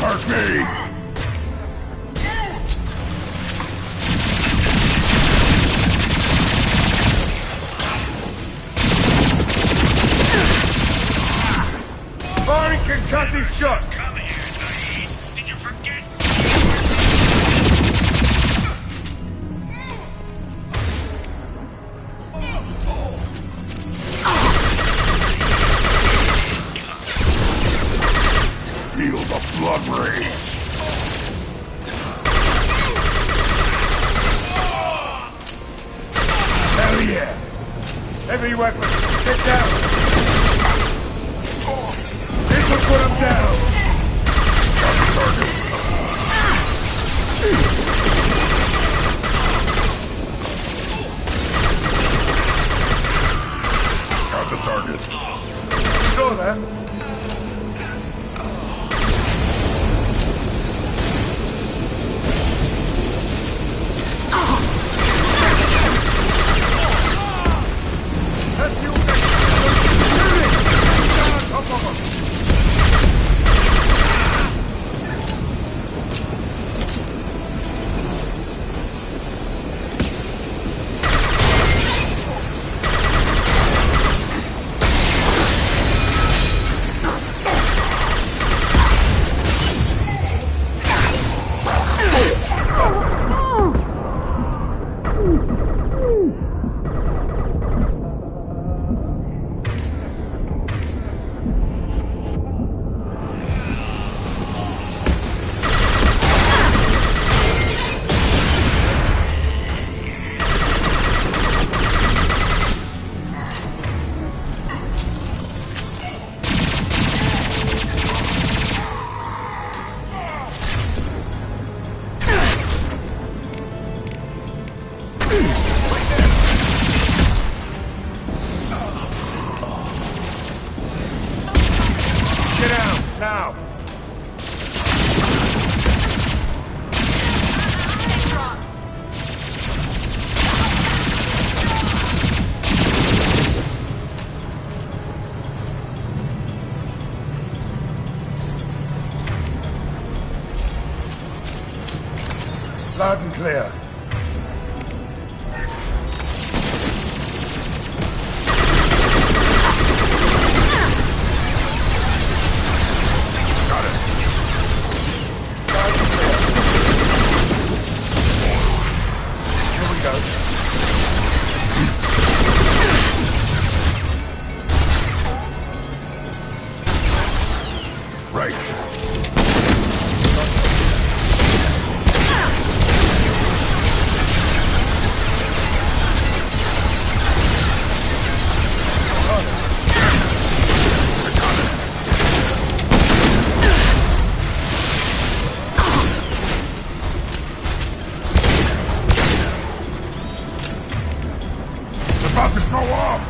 Hurt me! Firing concussive shot! Come here, Saeed. Did you forget? Feel the blood rage! Hell yeah! Heavy weapon, get down! This will put him down! Got the target. Got the target. Saw that? That's the order! Shoot it! Down on top of him! Get down, now! Loud and clear. Got it. Loud and clear. Here we go. Right. It's about to go off!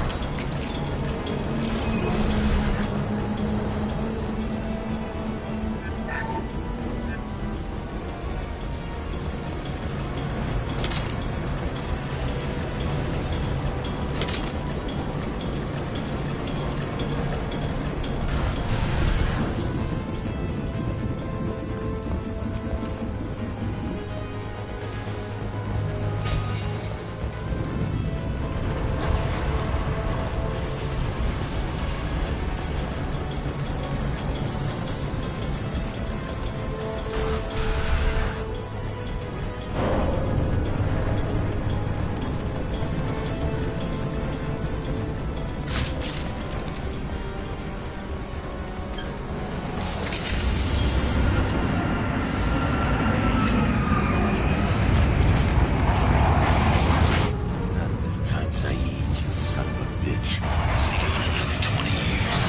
Not this time, Saeed, you son of a bitch. See you in another 20 years.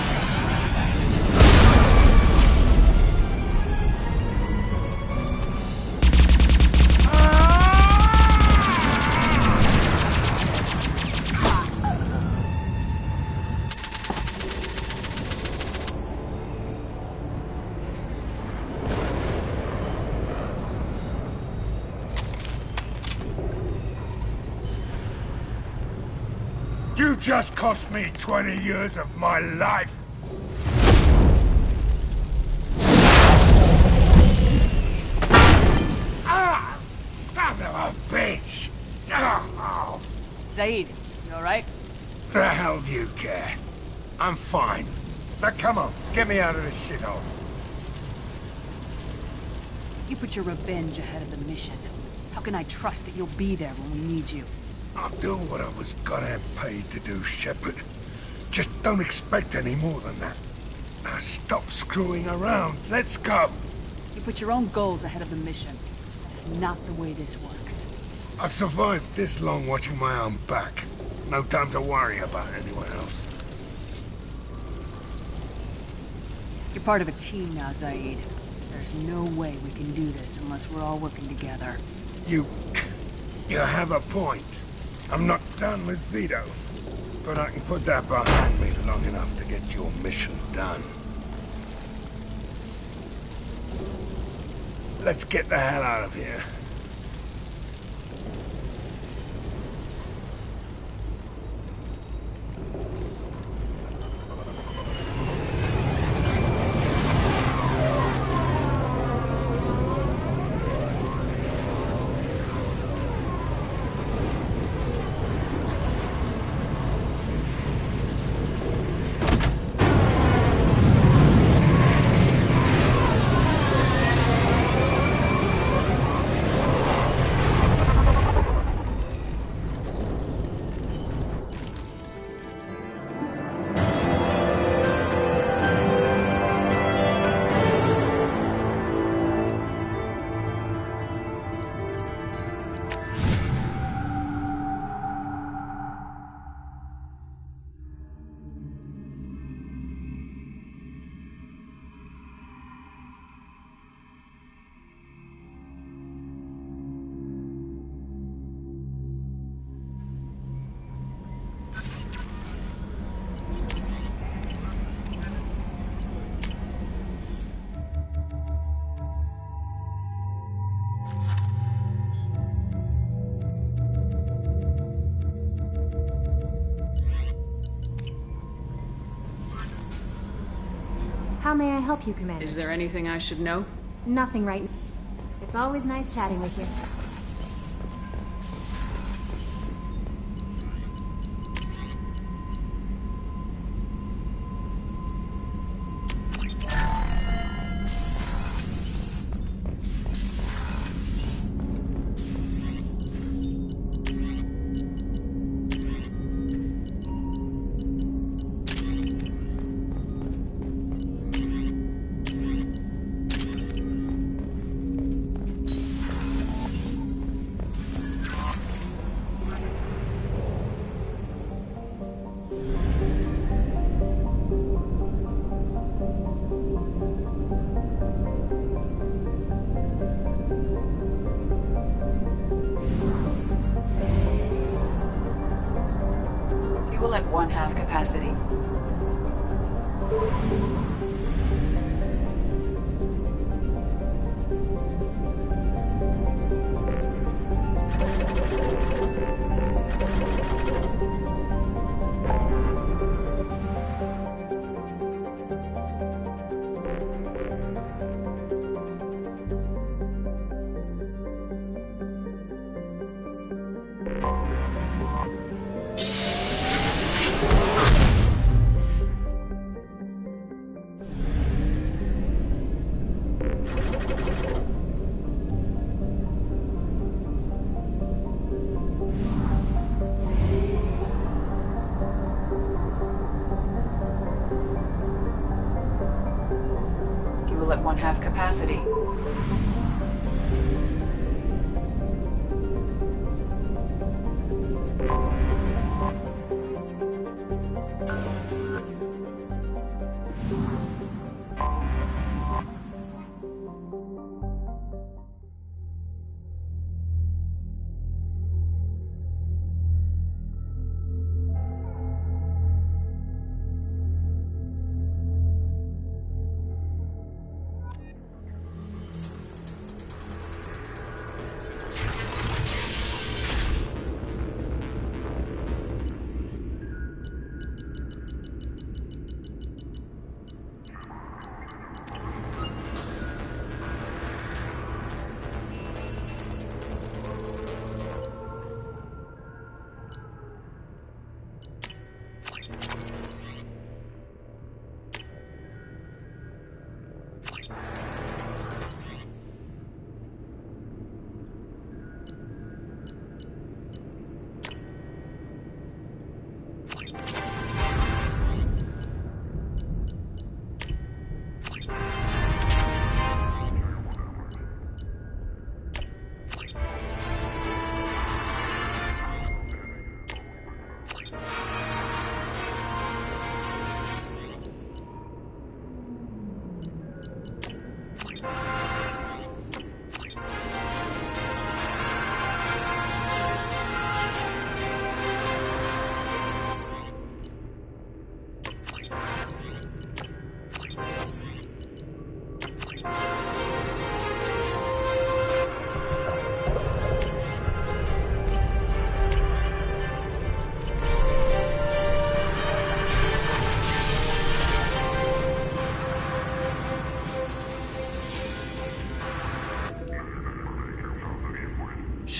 You just cost me 20 years of my life! of a bitch! Oh, Zaid, you alright? the hell do you care? I'm fine. Now come on, get me out of this shithole. You put your revenge ahead of the mission. How can I trust that you'll be there when we need you? I'll do what I was goddamn paid to do, Shepard. Just don't expect any more than that. Now stop screwing around. Let's go. You put your own goals ahead of the mission. That's not the way this works. I've survived this long watching my own back. No time to worry about anyone else. You're part of a team now, Zaid. There's no way we can do this unless we're all working together. You have a point. I'm not done with Vito. But I can put that behind me long enough to get your mission done. Let's get the hell out of here. How may I help you, Commander? Is there anything I should know? Nothing right now. It's always nice chatting with you. Fuel at 1/2 capacity. Fuel at 1/2 capacity.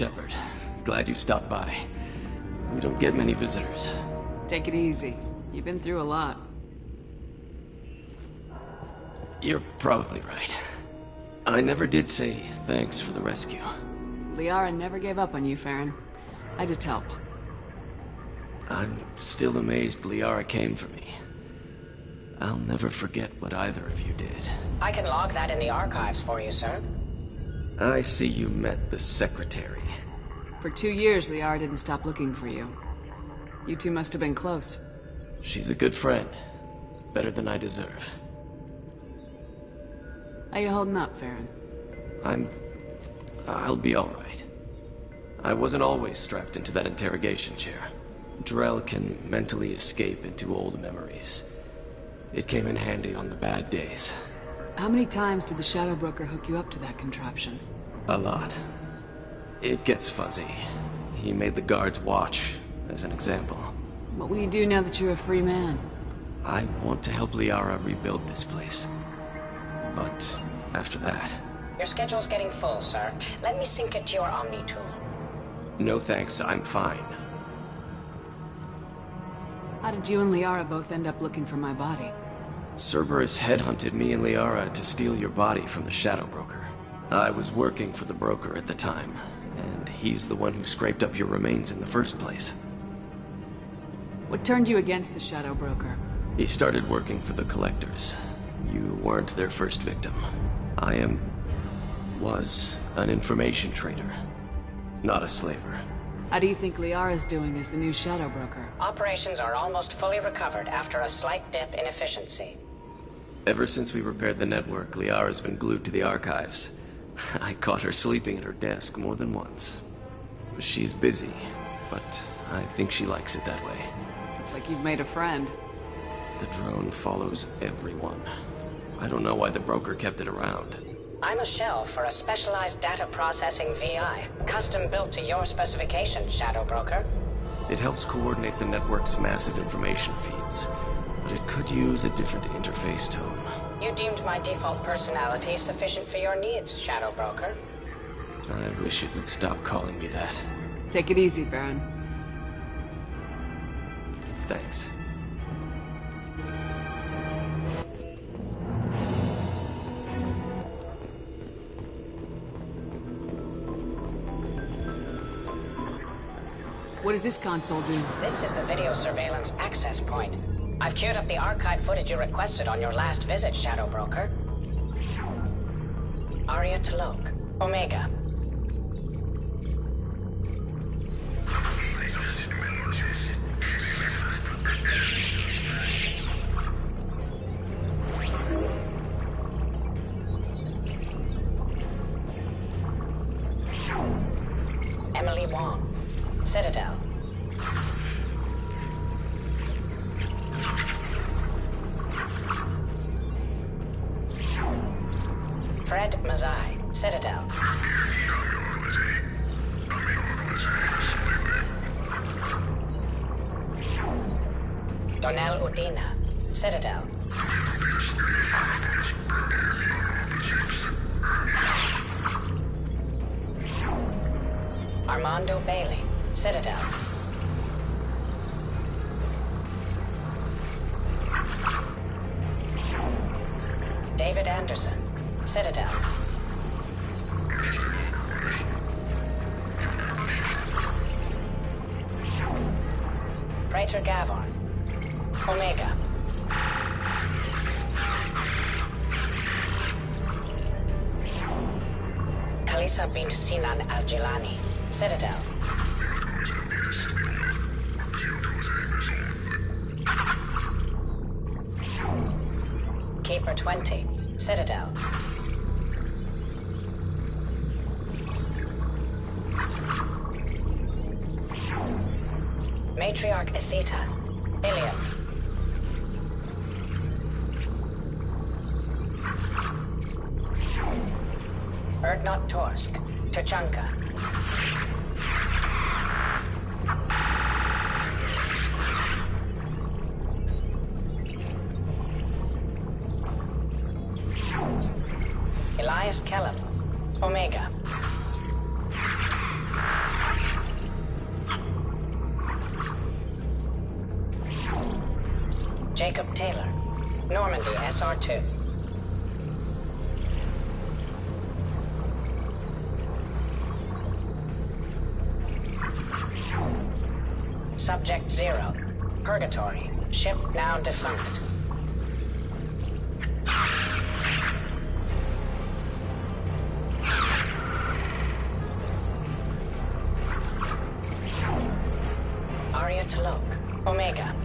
Shepard. Glad you stopped by. We don't get many visitors. Take it easy. You've been through a lot. You're probably right. I never did say thanks for the rescue. Liara never gave up on you, Farron. I just helped. I'm still amazed Liara came for me. I'll never forget what either of you did. I can log that in the archives for you, sir. I see you met the Secretary. For 2 years, Liara didn't stop looking for you. You two must have been close. She's a good friend. Better than I deserve. How you holding up, Farron? I'll be alright. I wasn't always strapped into that interrogation chair. Drell can mentally escape into old memories. It came in handy on the bad days. How many times did the Shadow Broker hook you up to that contraption? A lot. It gets fuzzy. He made the guards watch, as an example. What will you do now that you're a free man? I want to help Liara rebuild this place. But after that... Your schedule's getting full, sir. Let me sync it to your Omni tool. No thanks, I'm fine. How did you and Liara both end up looking for my body? Cerberus headhunted me and Liara to steal your body from the Shadow Broker. I was working for the broker at the time, and he's the one who scraped up your remains in the first place. What turned you against the Shadow Broker? He started working for the Collectors. You weren't their first victim. Was an information trader, not a slaver. How do you think Liara's doing as the new Shadow Broker? Operations are almost fully recovered after a slight dip in efficiency. Ever since we repaired the network, Liara's been glued to the archives. I caught her sleeping at her desk more than once. She's busy, but I think she likes it that way. Looks like you've made a friend. The drone follows everyone. I don't know why the broker kept it around. I'm a shell for a specialized data processing VI, custom built to your specifications, Shadow Broker. It helps coordinate the network's massive information feeds, but it could use a different interface tone. You deemed my default personality sufficient for your needs, Shadow Broker. I wish it would stop calling me that. Take it easy, Baron. Thanks. What does this console do? This is the video surveillance access point. I've queued up the archive footage you requested on your last visit, Shadow Broker. Aria T'Loak, Omega. Emily Wong, Citadel. Fred Mazai, Citadel. Donnell Udina, Citadel. Armando Bailey, Citadel. David Anderson, Citadel. Praetor Gavorn, Omega. Khalisa bint Sinan Al-Jilani, Citadel. Keeper 20, Citadel. Matriarch Atheta, Ilium. Erdnot Torsk, Tachanka. Elias Kellum, Omega. Jacob Taylor. Normandy, SR2. Subject 0. Purgatory. Ship now defunct. Arya Talok. Omega.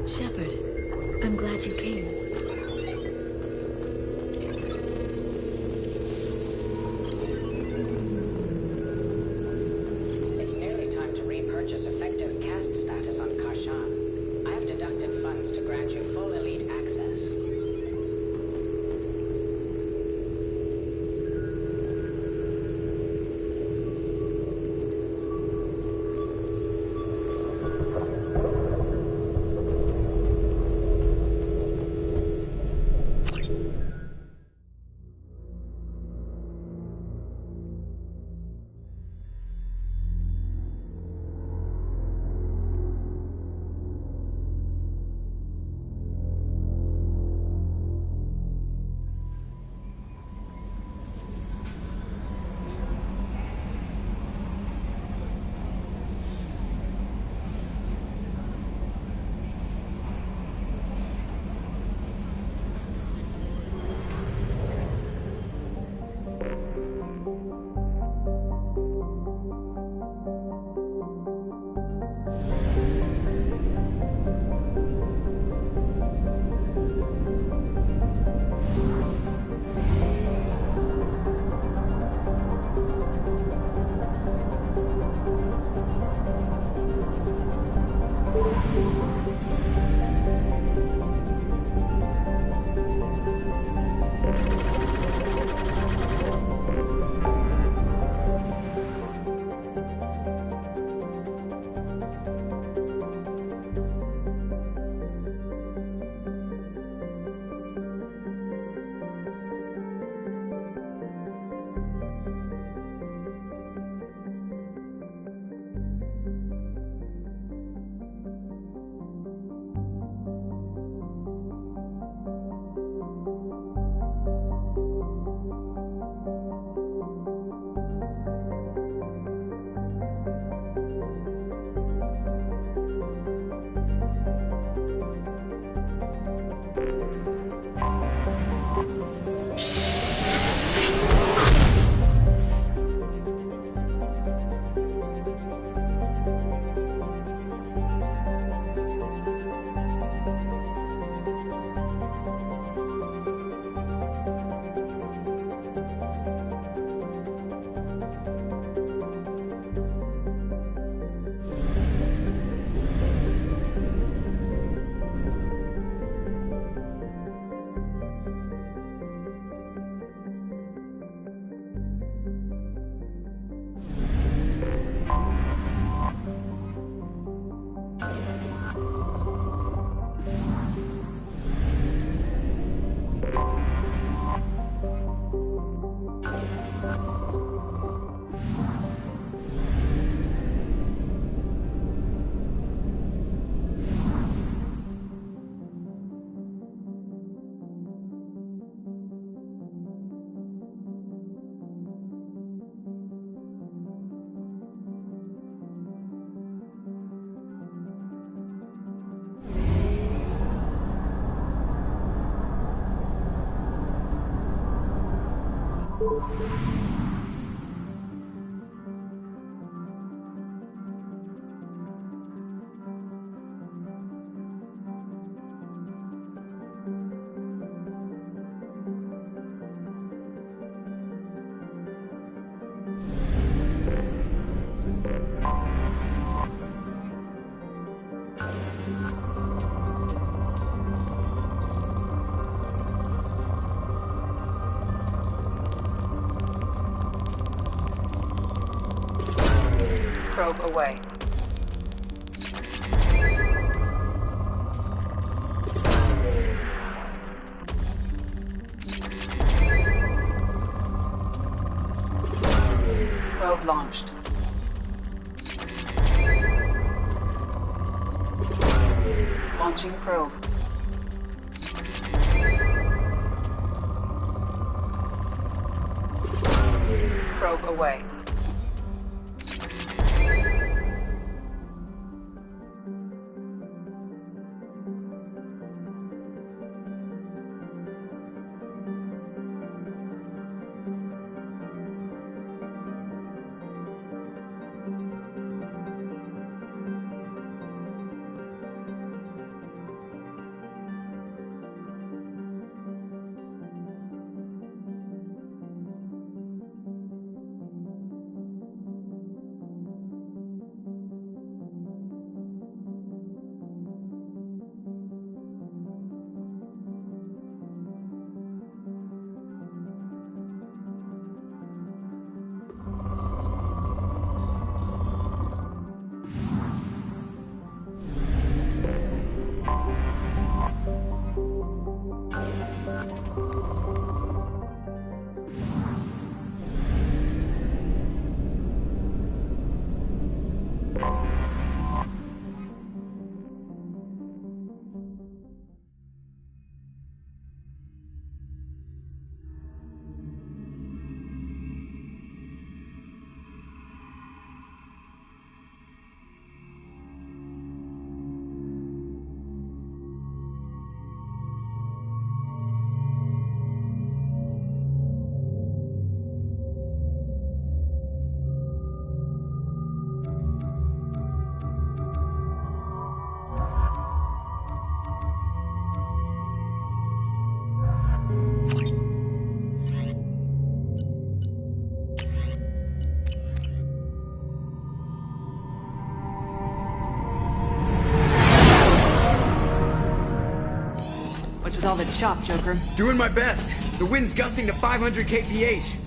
Shepard, I'm glad you came. Probe away. Probe launched. Launching probe. Probe away. What's with all the chop, Joker? Doing my best. The wind's gusting to 500 kph.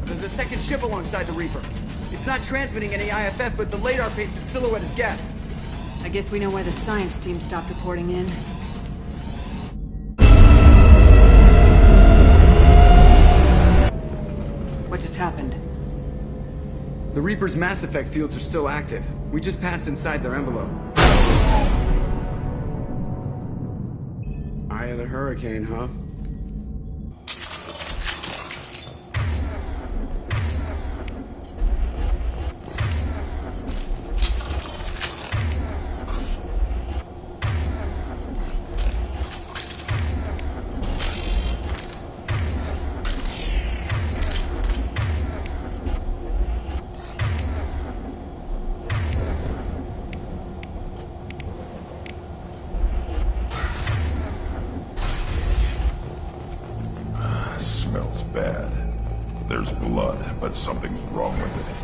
There's a second ship alongside the Reaper. It's not transmitting any IFF, but the radar paints its silhouette as Geth. I guess we know why the science team stopped reporting in. What just happened? The Reaper's mass effect fields are still active. We just passed inside their envelope. Eye of the hurricane, huh? Smells bad. There's blood, but something's wrong with it.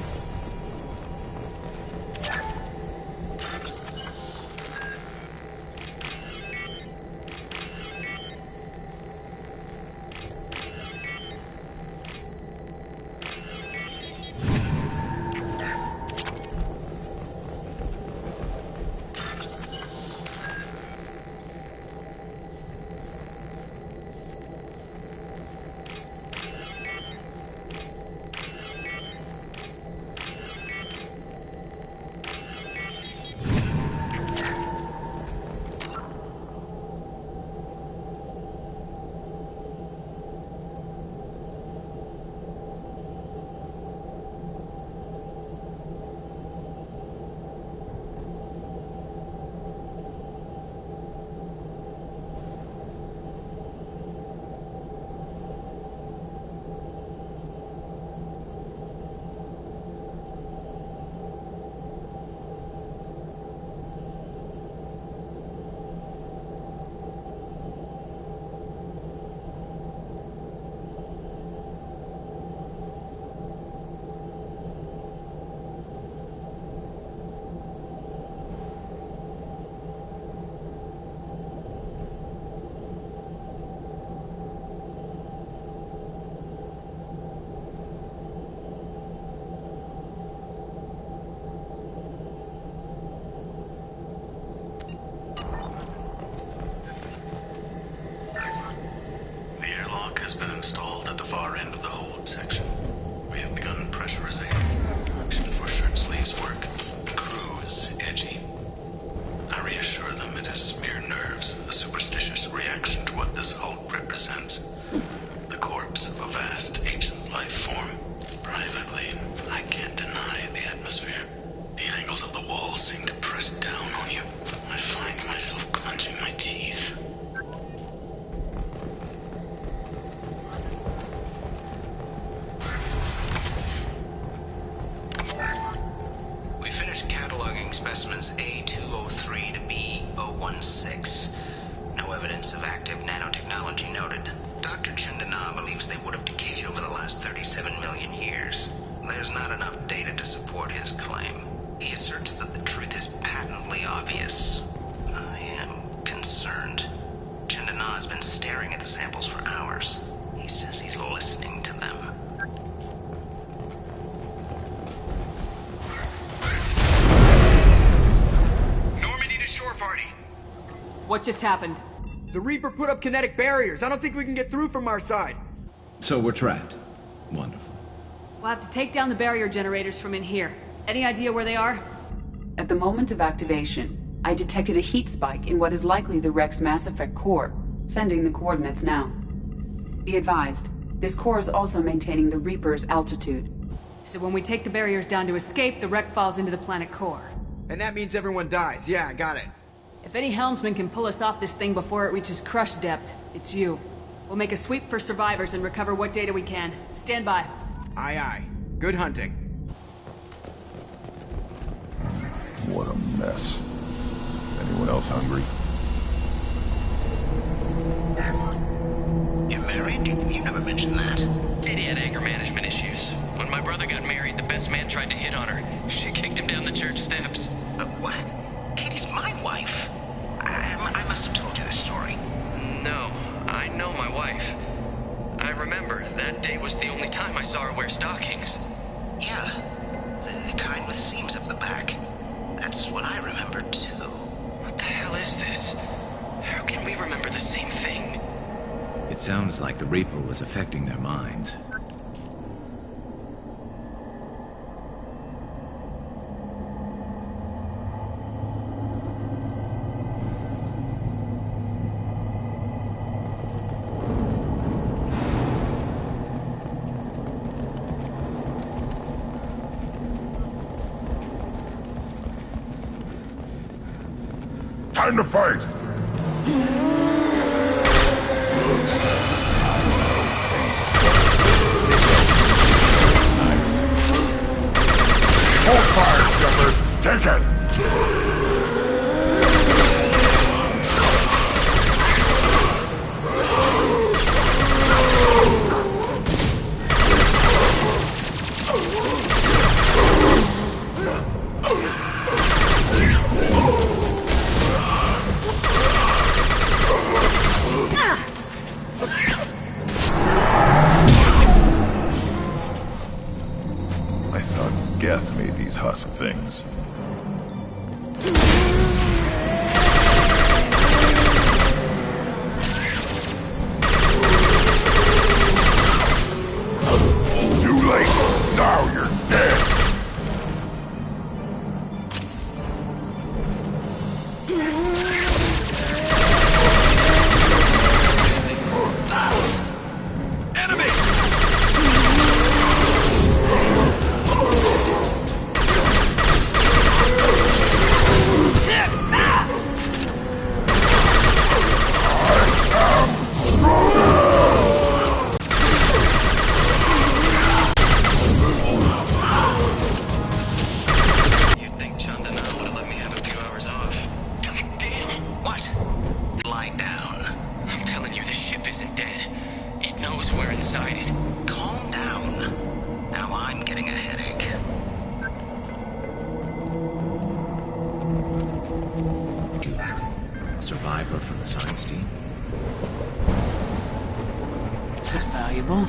has been installed at the far end of the hold section. We have begun pressurization. Action for shirt sleeves work. The crew is edgy. I reassure them it is mere nerves, a superstitious reaction to what this hulk represents. The corpse of a vast ancient life form. Privately, I can't deny the atmosphere. The angles of the walls seem to press down on you. I find myself clenching my teeth. We finished cataloging specimens A203 to B016. No evidence of active nanotechnology noted. Dr. Chandana believes they would have decayed over the last 37 million years. There's not enough data to support his claim. He asserts that the truth is patently obvious. I am concerned. Chandana has been staring at the samples for hours. He says he's listening to them. Normandy to shore party. What just happened? The Reaper put up kinetic barriers. I don't think we can get through from our side. So we're trapped. Wonderful. We'll have to take down the barrier generators from in here. Any idea where they are? At the moment of activation, I detected a heat spike in what is likely the Rex Mass Effect core, sending the coordinates now. Be advised, this core is also maintaining the Reaper's altitude. So when we take the barriers down to escape, the wreck falls into the planet core. And that means everyone dies. Yeah, I got it. If any helmsman can pull us off this thing before it reaches crush depth, it's you. We'll make a sweep for survivors and recover what data we can. Stand by. Aye, aye. Good hunting. What a mess. Anyone else hungry? You're married? You never mentioned that. Katie had anger management issues. When my brother got married, the best man tried to hit on her. She kicked him down the church steps. What? Katie's my wife. I must have told you this story. No, I know my wife. I remember, that day was the only time I saw her wear stockings. Yeah, the kind with seams up the back. That's what I remember, too. What the hell is this? How can we remember the same thing? It sounds like the Reaper was affecting their minds. Time to fight! Hold fire, Shepard! Take it! I thought Geth made these husk things. Too late! Now you're dead! You'd think Chandana would have let me have a few hours off. Damn! What? Lie down. I'm telling you, the ship isn't dead. It knows we're inside it. Calm down. Now I'm getting a headache. Survivor from the science team. This is valuable.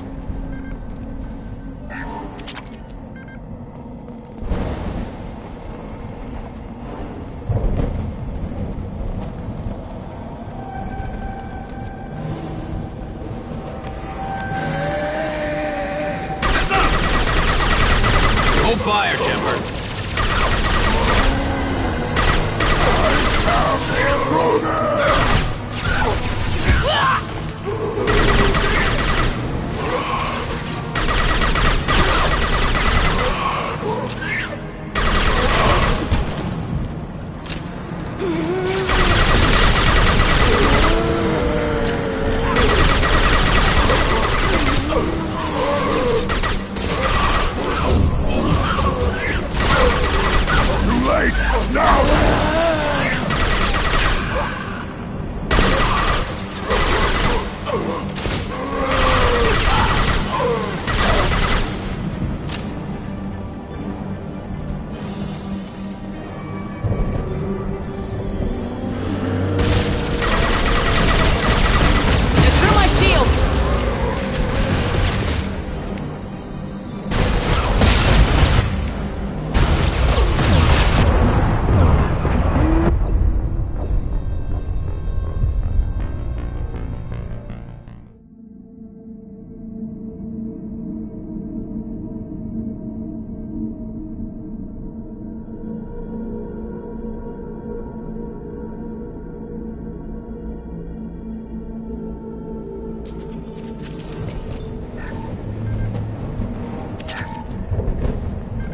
fire, Shepard.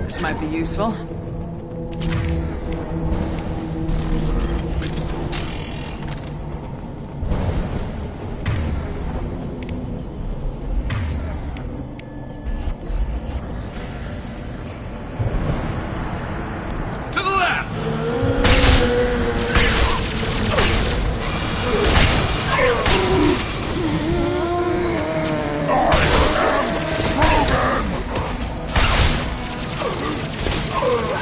This might be useful. To the left! I am Krogan!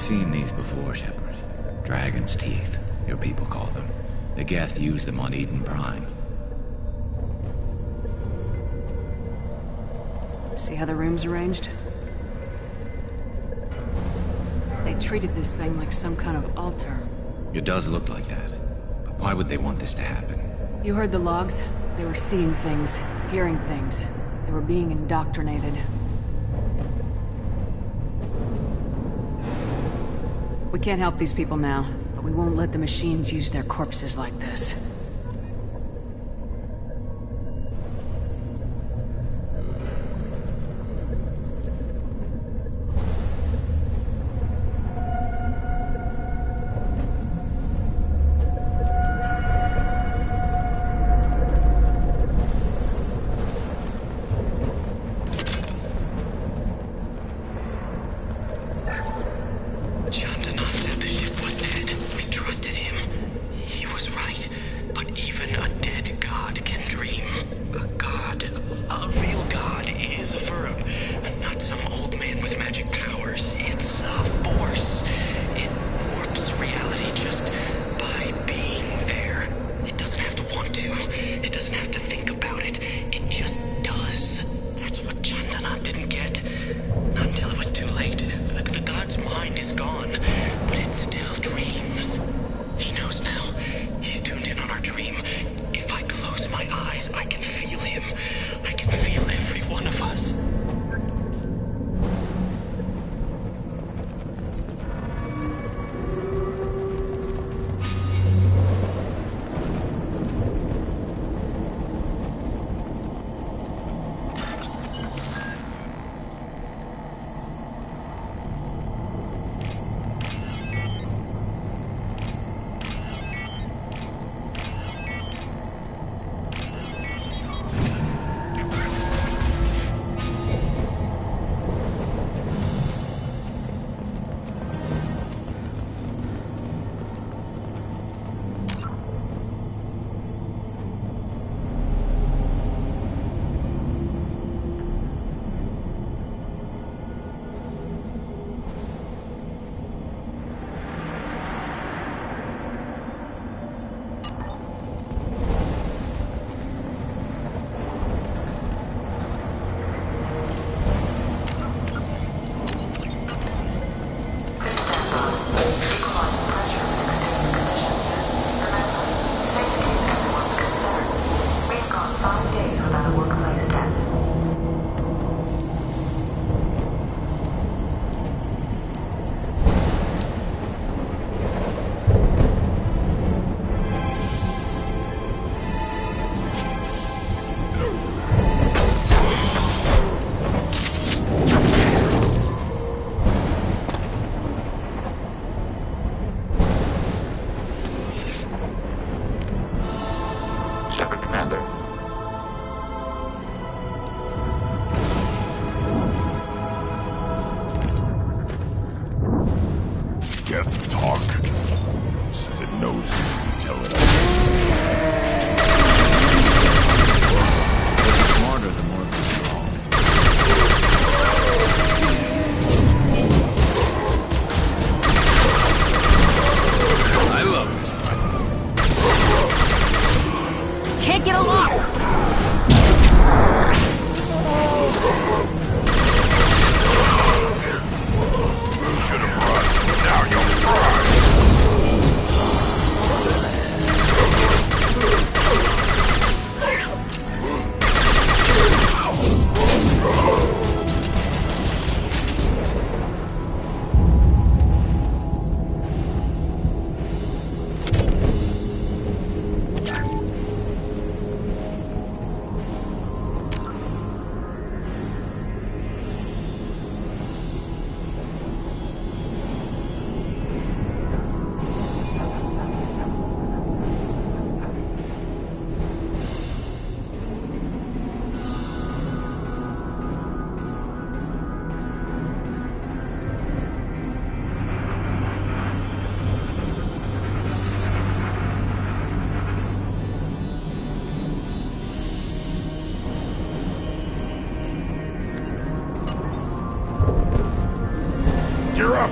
seen these before, Shepard. Dragon's teeth, your people call them. The Geth used them on Eden Prime. See how the room's arranged? They treated this thing like some kind of altar. It does look like that. But why would they want this to happen? You heard the logs? They were seeing things, hearing things. They were being indoctrinated. We can't help these people now, but we won't let the machines use their corpses like this. You're up!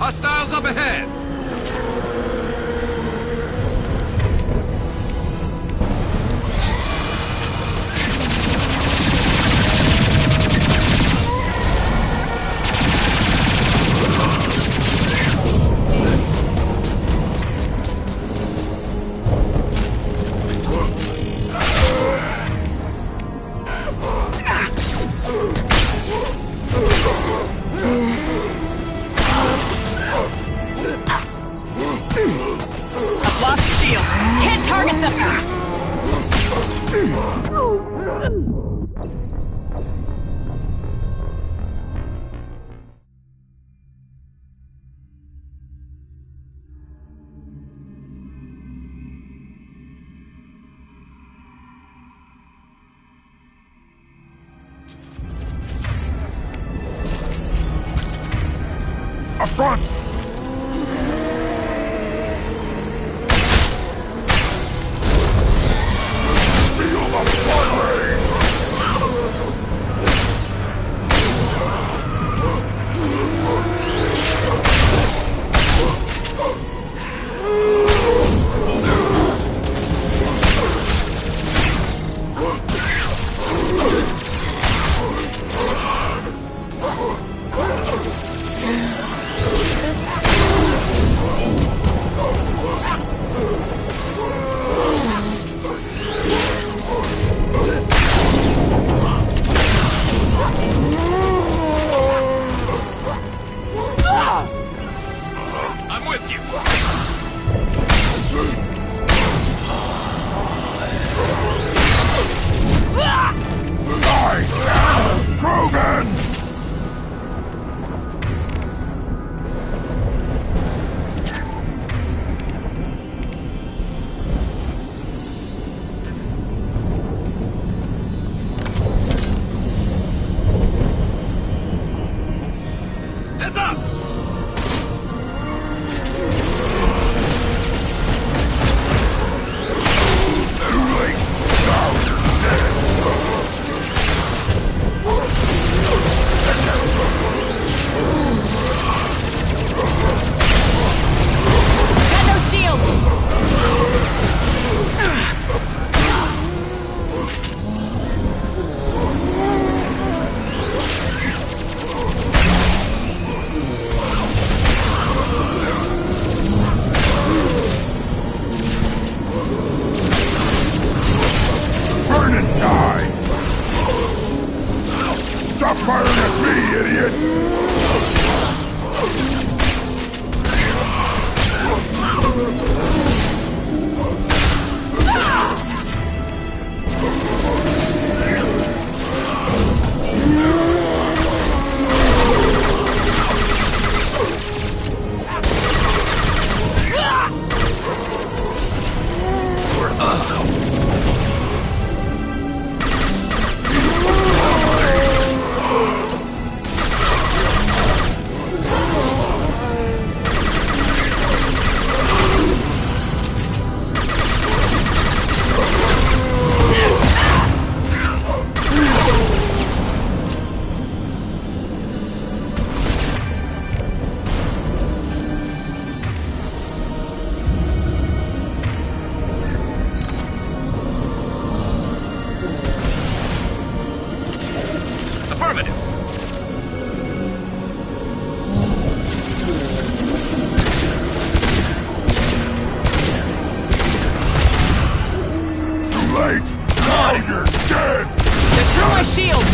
Hostiles up ahead! Up front! Feel the flurry! firing at me, idiot! Affirmative. Too late! Now you're dead! Through my shield!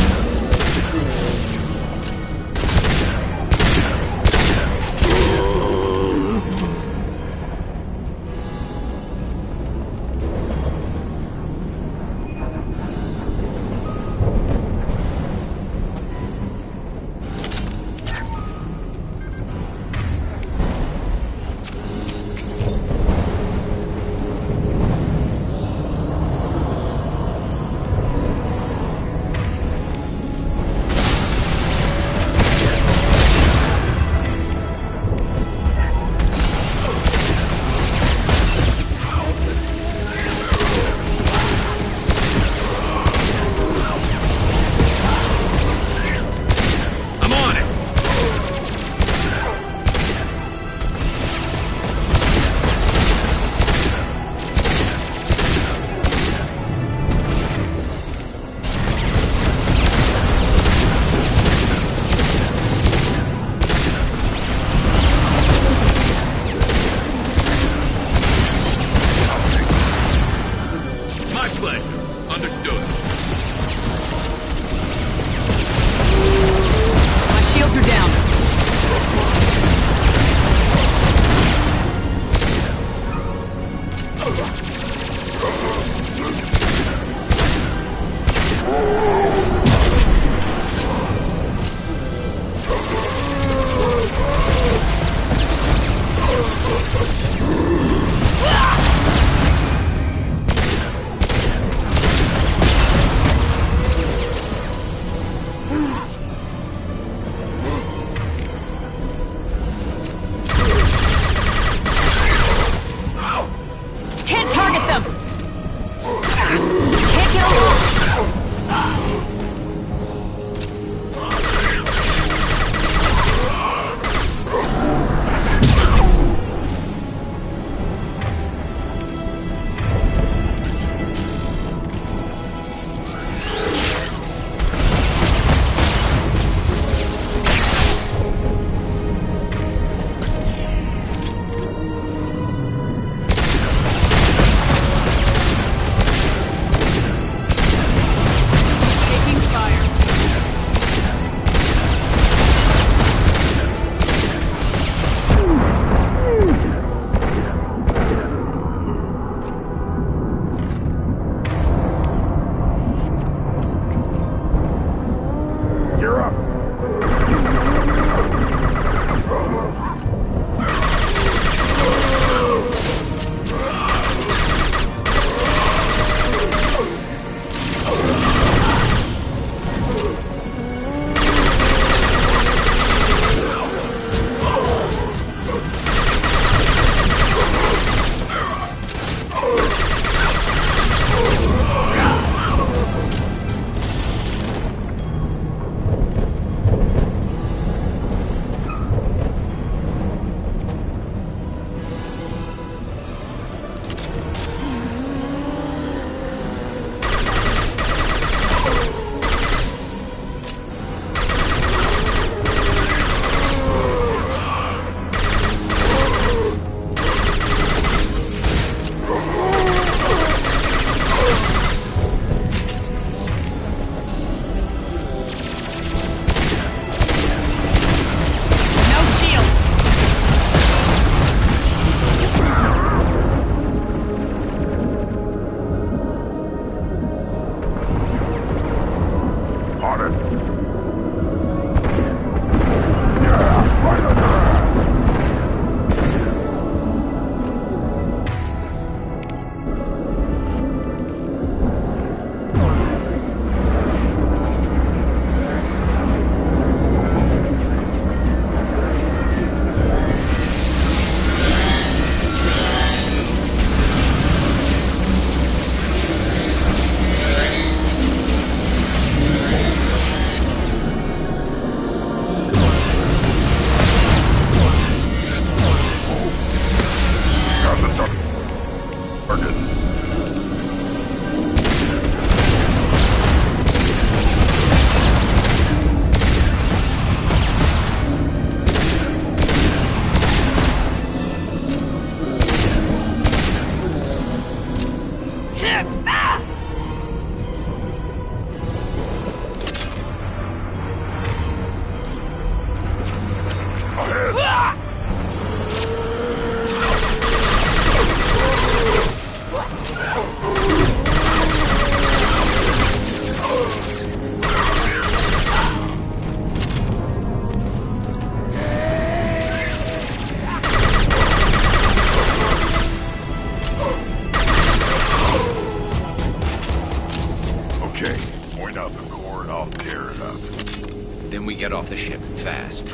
Then we get off the ship fast.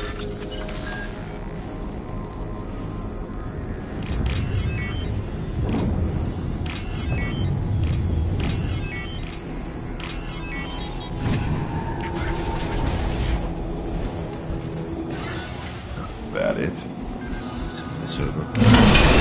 That it? The server.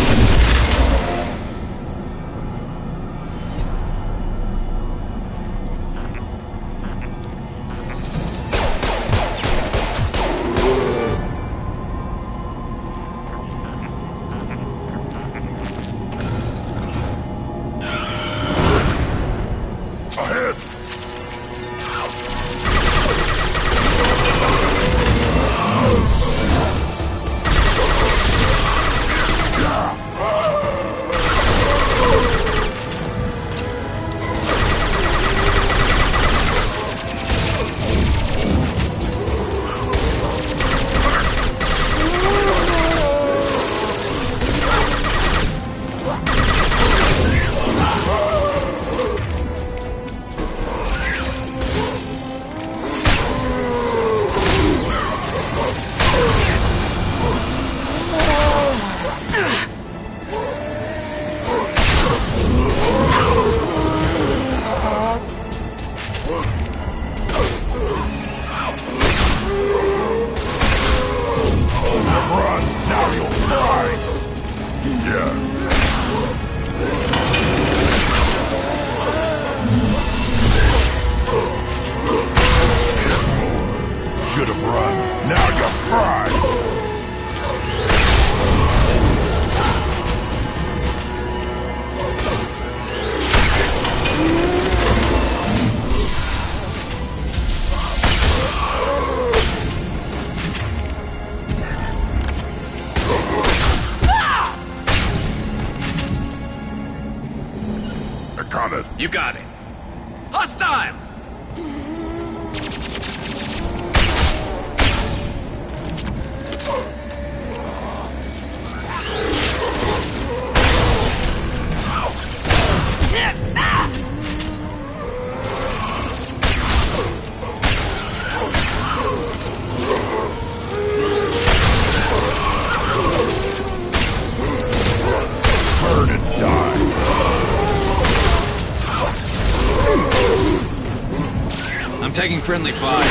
You got it. Hostiles! Burn and die. I'm taking friendly fire.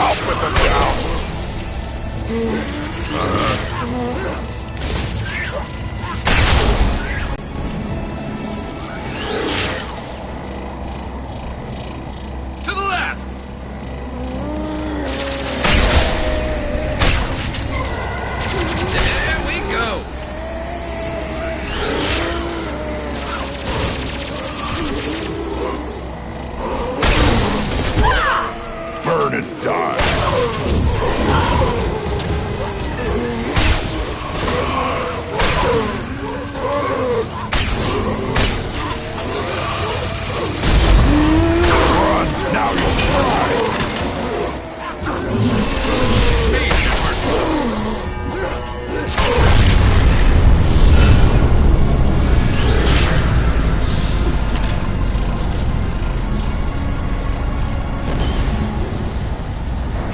I'll put them down. To the left! There we go! Burn and die. Run, now you'll cry.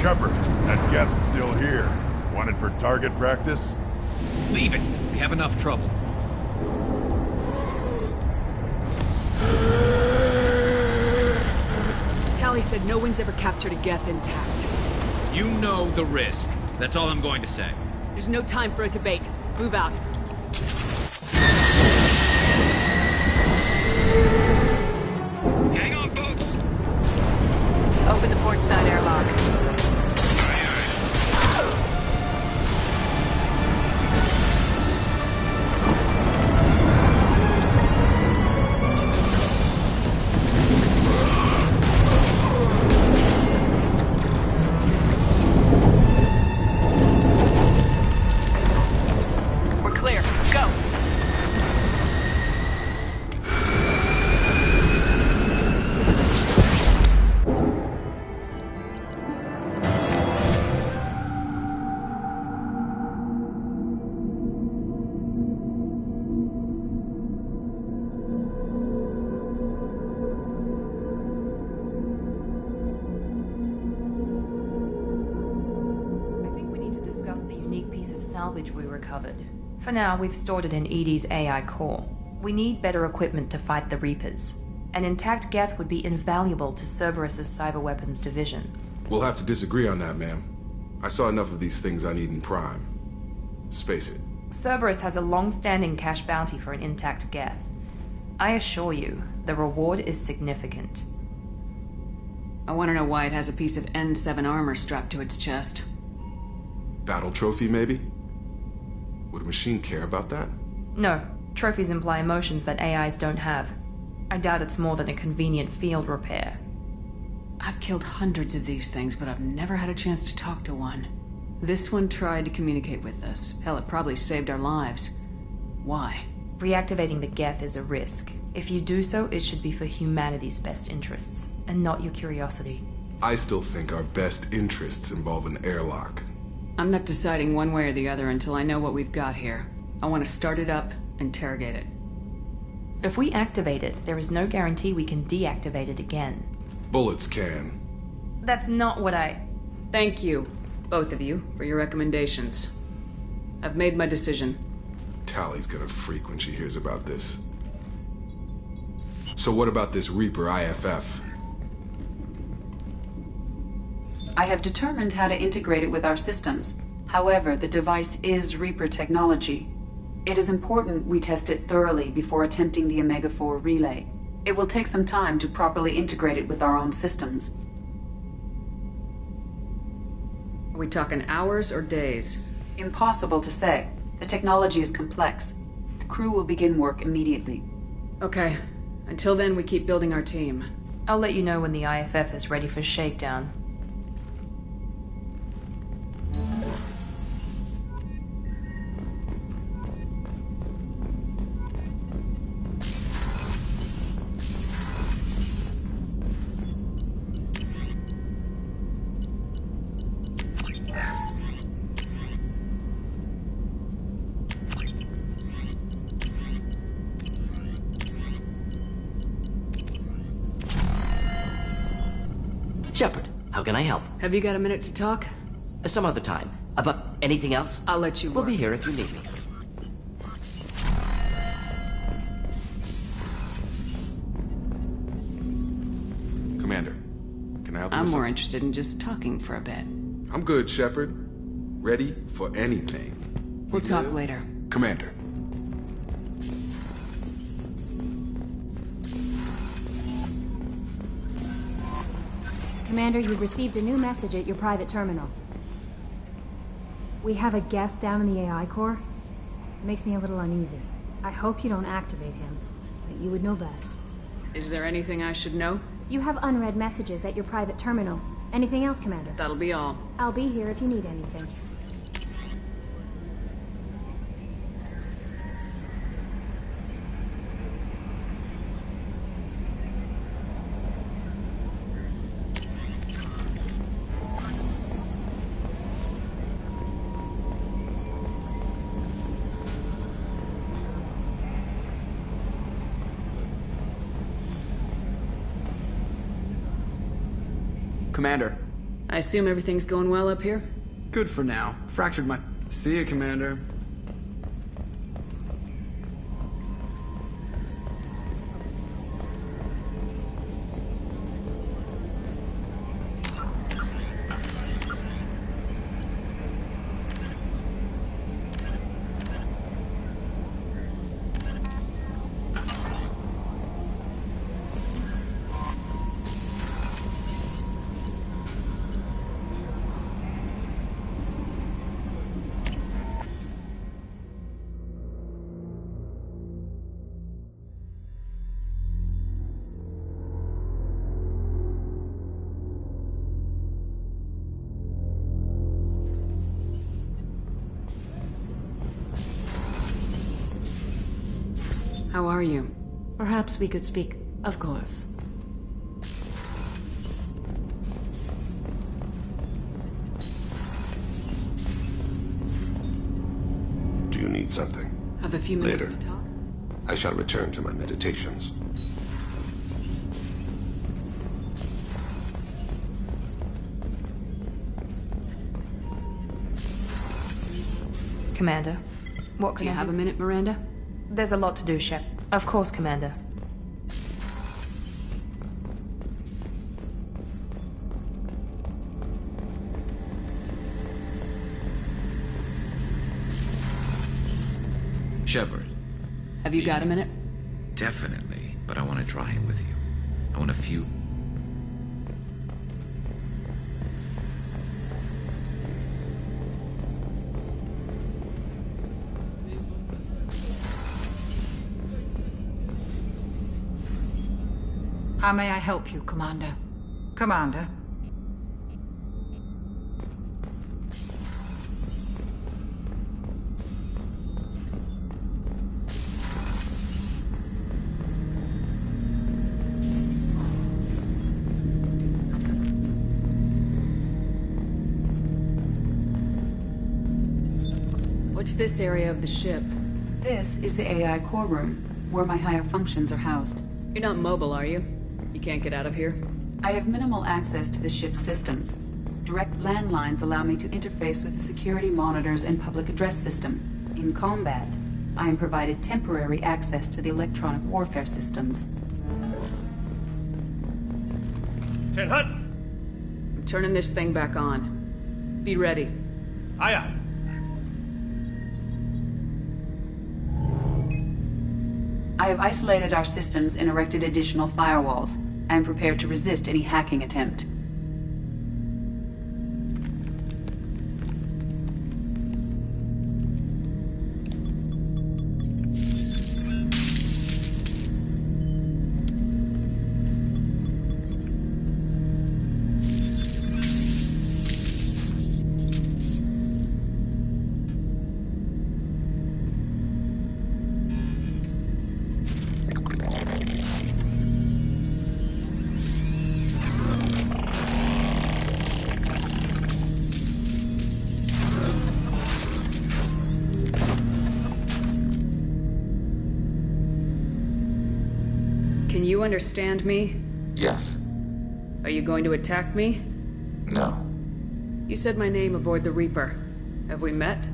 Shepard, that Geth's still here. Wanted for target practice? Leave it. We have enough trouble. Tally said no one's ever captured a Geth intact. You know the risk. That's all I'm going to say. There's no time for a debate. Move out. Hang on, folks. Open the port side airlock. We're clear. Go! salvage we recovered. For now, we've stored it in EDI's AI core. We need better equipment to fight the Reapers. An intact Geth would be invaluable to Cerberus's cyber weapons division. We'll have to disagree on that, ma'am. I saw enough of these things on Eden Prime. Space it. Cerberus has a long-standing cash bounty for an intact Geth. I assure you, the reward is significant. I want to know why it has a piece of N7 armor strapped to its chest. Battle trophy, maybe? Would a machine care about that? No, trophies imply emotions that AIs don't have. I doubt it's more than a convenient field repair. I've killed hundreds of these things, but I've never had a chance to talk to one. This one tried to communicate with us. Hell, it probably saved our lives. Why? Reactivating the Geth is a risk. If you do so, it should be for humanity's best interests, and not your curiosity. I still think our best interests involve an airlock. I'm not deciding one way or the other until I know what we've got here. I want to start it up, interrogate it. If we activate it, there is no guarantee we can deactivate it again. Bullets can. That's not what I... Thank you, both of you, for your recommendations. I've made my decision. Tally's gonna freak when she hears about this. So what about this Reaper IFF? I have determined how to integrate it with our systems. However, the device is Reaper technology. It is important we test it thoroughly before attempting the Omega-4 relay. It will take some time to properly integrate it with our own systems. Are we talking hours or days? Impossible to say. The technology is complex. The crew will begin work immediately. Okay. Until then, we keep building our team. I'll let you know when the IFF is ready for shakedown. Shepard, how can I help? Have you got a minute to talk? Some other time. But anything else? I'll let you We'll work. be here if you need me. Commander, can I help you? I'm with more something? interested in just talking for a bit. I'm good, Shepard. Ready for anything. We'll talk later. Commander. Commander, you've received a new message at your private terminal. We have a Geth down in the AI core. It makes me a little uneasy. I hope you don't activate him, but you would know best. Is there anything I should know? You have unread messages at your private terminal. Anything else, Commander? That'll be all. I'll be here if you need anything. Commander. I assume everything's going well up here? Good for now. Fractured my... See you, Commander. How are you? Perhaps we could speak. Of course. Do you need something? Have a few minutes Later. to talk? I shall return to my meditations. Commander, what Do can you I have do? a minute, Miranda? There's a lot to do, Shep. Of course, Commander. Shepard. Have you got a minute? Definitely, but I want to try it with you. I want a few... How may I help you, Commander? Commander? What's this area of the ship? This is the AI core room, where my higher functions are housed. You're not mobile, are you? You can't get out of here? I have minimal access to the ship's systems. Direct landlines allow me to interface with the security monitors and public address system. In combat, I am provided temporary access to the electronic warfare systems. Ten Hut! I'm turning this thing back on. Be ready. Aye, aye. I have isolated our systems and erected additional firewalls. I am prepared to resist any hacking attempt. Can you understand me? Yes. Are you going to attack me? No. You said my name aboard the Reaper. Have we met?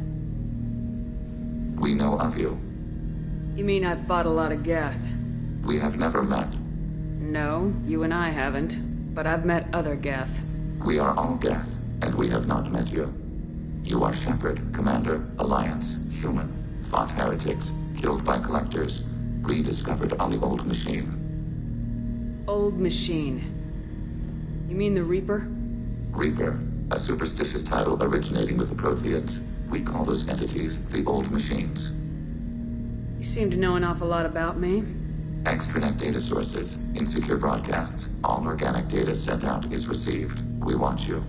We know of you. You mean I've fought a lot of Geth? We have never met. No, you and I haven't. But I've met other Geth. We are all Geth, and we have not met you. You are Shepard, Commander, Alliance, human, fought heretics, killed by collectors, rediscovered on the old machine. Old machine. You mean the Reaper? Reaper, a superstitious title originating with the Protheans. We call those entities the old machines. You seem to know an awful lot about me. Extranet data sources, insecure broadcasts, all organic data sent out is received. We watch you.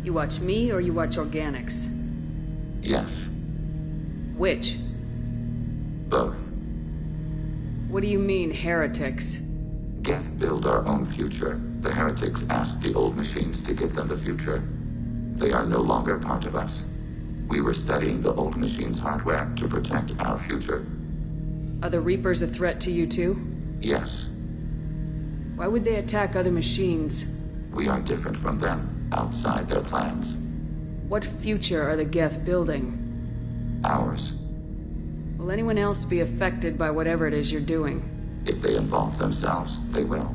You watch me or you watch organics? Yes. Which? Both. What do you mean, heretics? Geth build our own future. The heretics asked the old machines to give them the future. They are no longer part of us. We were studying the old machines' hardware to protect our future. Are the Reapers a threat to you too? Yes. Why would they attack other machines? We are different from them, outside their plans. What future are the Geth building? Ours. Will anyone else be affected by whatever it is you're doing? If they involve themselves, they will.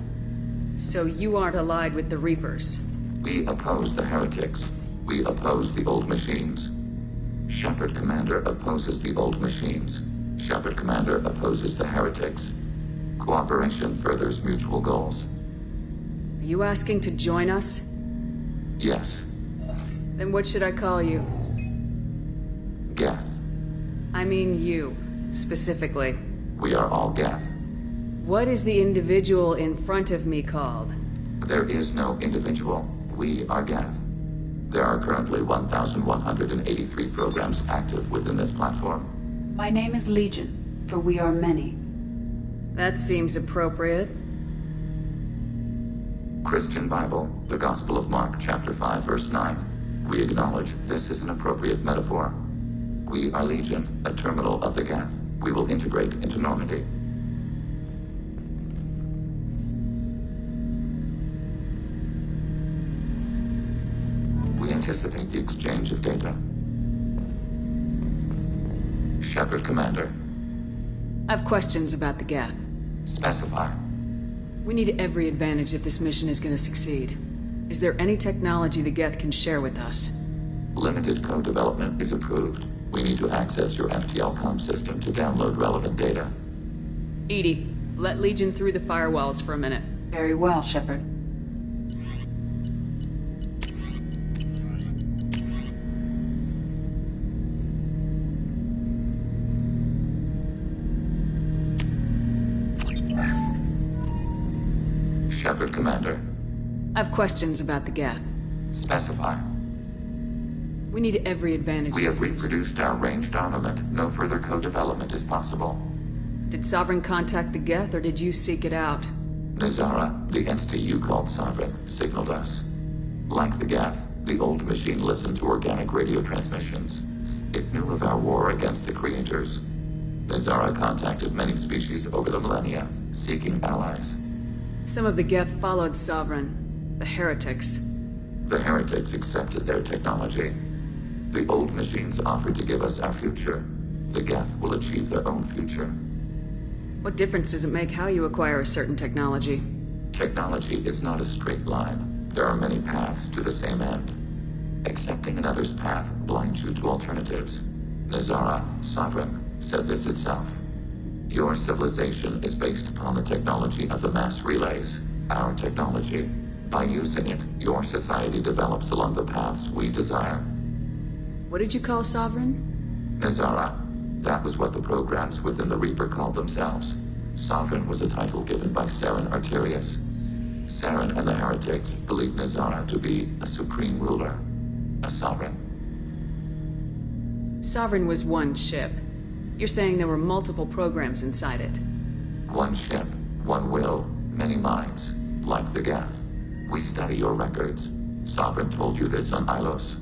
So you aren't allied with the Reapers? We oppose the heretics. We oppose the old machines. Shepard Commander opposes the old machines. Shepard Commander opposes the heretics. Cooperation furthers mutual goals. Are you asking to join us? Yes. Then what should I call you? Geth. I mean you, specifically. We are all Geth. What is the individual in front of me called? There is no individual. We are Geth. There are currently 1,183 programs active within this platform. My name is Legion, for we are many. That seems appropriate. Christian Bible, the Gospel of Mark, chapter 5, verse 9. We acknowledge this is an appropriate metaphor. We are Legion, a terminal of the Geth. We will integrate into Normandy. We anticipate the exchange of data. Shepard, Commander. I have questions about the Geth. Specify. We need every advantage if this mission is going to succeed. Is there any technology the Geth can share with us? Limited code development is approved. We need to access your FTL comm system to download relevant data. EDI, let Legion through the firewalls for a minute. Very well, Shepard. Shepard, Commander. I have questions about the Geth. Specify. We need every advantage. We have reproduced our ranged armament. No further co-development is possible. Did Sovereign contact the Geth, or did you seek it out? Nazara, the entity you called Sovereign, signaled us. Like the Geth, the old machine listened to organic radio transmissions. It knew of our war against the Creators. Nazara contacted many species over the millennia, seeking allies. Some of the Geth followed Sovereign. The Heretics. The Heretics accepted their technology. The old machines offered to give us our future. The Geth will achieve their own future. What difference does it make how you acquire a certain technology? Technology is not a straight line. There are many paths to the same end. Accepting another's path blinds you to alternatives. Nazara, Sovereign, said this itself. Your civilization is based upon the technology of the mass relays, our technology. By using it, your society develops along the paths we desire. What did you call Sovereign? Nazara. That was what the programs within the Reaper called themselves. Sovereign was a title given by Saren Arterius. Saren and the Heretics believed Nazara to be a supreme ruler, a sovereign. Sovereign was one ship. You're saying there were multiple programs inside it. One ship, one will, many minds, like the Geth. We study your records. Sovereign told you this on Ilos.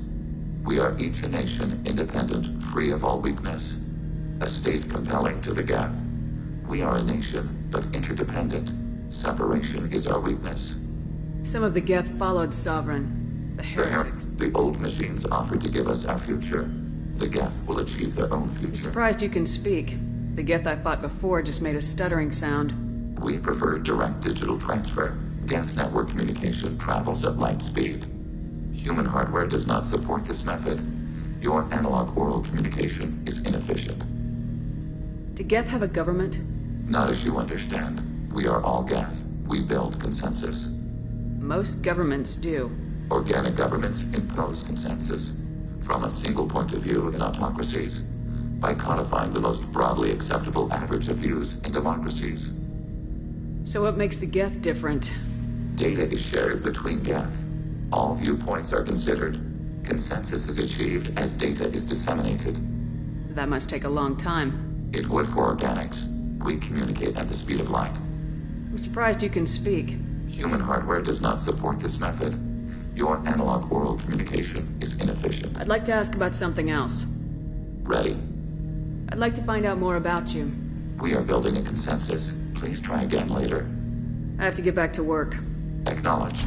We are each a nation, independent, free of all weakness. A state compelling to the Geth. We are a nation, but interdependent. Separation is our weakness. Some of the Geth followed Sovereign. The Heretics. The old machines offered to give us our future. The Geth will achieve their own future. I'm surprised you can speak. The Geth I fought before just made a stuttering sound. We prefer direct digital transfer. Geth network communication travels at light speed. Human hardware does not support this method. Your analog oral communication is inefficient. Do Geth have a government? Not as you understand. We are all Geth. We build consensus. Most governments do. Organic governments impose consensus. From a single point of view in autocracies, by codifying the most broadly acceptable average of views in democracies. So what makes the Geth different? Data is shared between Geth. All viewpoints are considered. Consensus is achieved as data is disseminated. That must take a long time. It would for organics. We communicate at the speed of light. I'm surprised you can speak. Human hardware does not support this method. Your analog oral communication is inefficient. I'd like to ask about something else. Ready. I'd like to find out more about you. We are building a consensus. Please try again later. I have to get back to work. Acknowledged.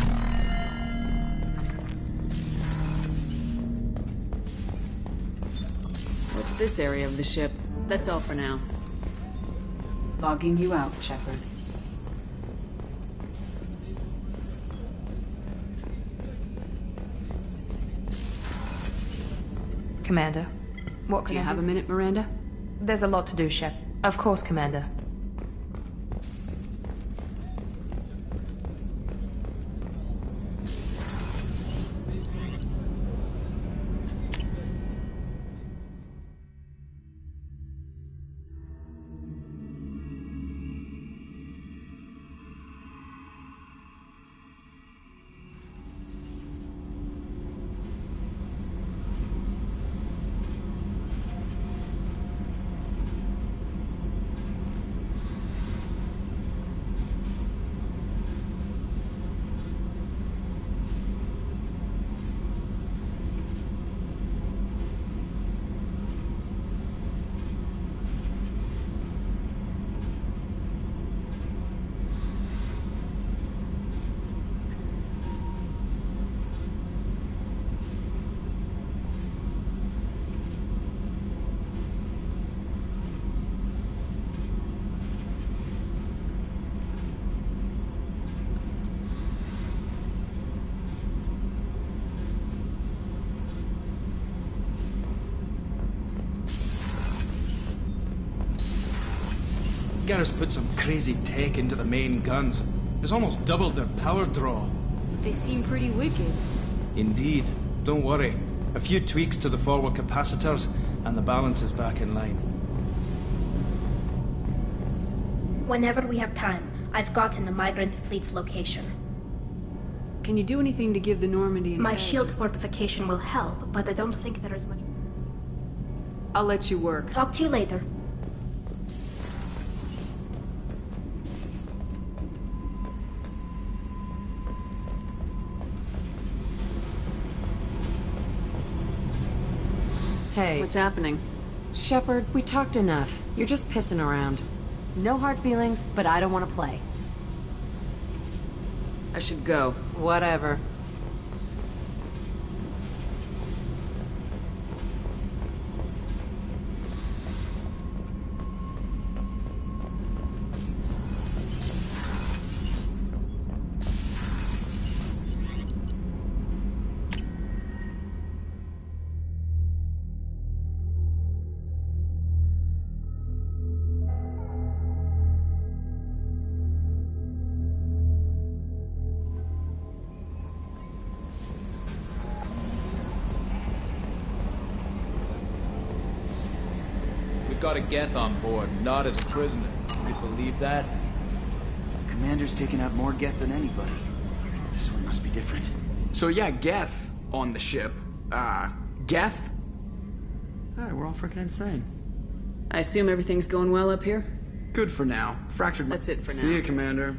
What's this area of the ship? That's all for now. Logging you out, Shepard. Commander, what Do you have a minute, Miranda? There's a lot to do, Shep. Of course, Commander. guys put some crazy tech into the main guns. It's almost doubled their power draw. They seem pretty wicked. Indeed. Don't worry. A few tweaks to the forward capacitors, and the balance is back in line. Whenever we have time, I've gotten the migrant fleet's location. Can you do anything to give the Normandy an My edge? shield fortification will help, but I don't think there is much. I'll let you work. Talk to you later. Hey. What's happening? Shepard, we talked enough. You're just pissing around. No hard feelings, but I don't want to play. I should go. Whatever. Got a Geth on board, not as a prisoner. Can you believe that? Commander's taken out more Geth than anybody. This one must be different. So yeah, Geth on the ship. Geth? Alright, we're all freaking insane. I assume everything's going well up here? Good for now. Fractured. That's it for now. See you, Commander.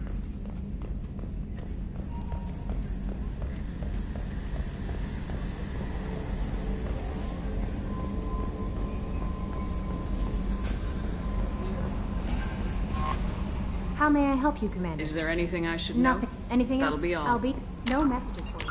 How may I help you, Commander? Is there anything I should know? Nothing. Anything else? That'll be all. I'll be... No messages for you.